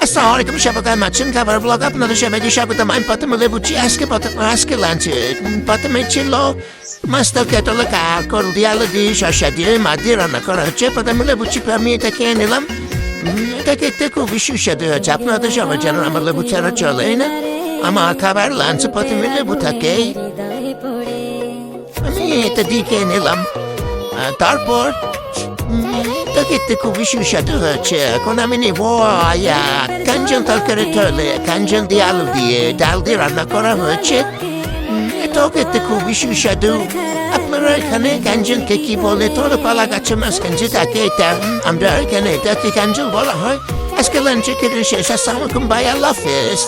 আসসালামু আলাইকুম সবাই মাছেন খাবার ব্লগ আপনাদের সবাইকে স্বাগতম। আমি প্রথমে লেবুচ্ছি আজকে লাঞ্চে প্রথমে ছিল মাস্ত কেটলে কাকর দিয়ে আলু দিয়ে শসা দিয়ে মাছ দিয়ে রান্না করা হচ্ছে। প্রথমে লেবুচ্ছি আমি এটা খেয়ে নিলাম। এটা খেতে খুবই সুস্বাদু হচ্ছে। আপনাদের সবাই জানেন আমার লেবু ছাড়া চলে না। আমার খাবার লাঞ্চে প্রথমে লেবু থাকে, আমি এটা দিয়ে খেয়ে নিলাম। তারপর এটা খেতে খুবই সুস্বাদু হচ্ছে। এখন আমি নেব কাঞ্চন তরকারি তলে কাঞ্চন দিয়ে আলু দিয়ে ডাল দিয়ে রান্না করা হয়েছে। এটাও খেতে খুবই সুস্বাদু। আপনারা এখানে কাঞ্চনকে কি বলে? তরপালা গাছের মাঝখান যে থাকে এটা, আমরা এখানে এটাকে কাঞ্চন বলা হয়। আজকে লাঞ্চে খেতে শেষ। আসসালামু আলাইকুম ভাই, আল্লাহ হাফেজ।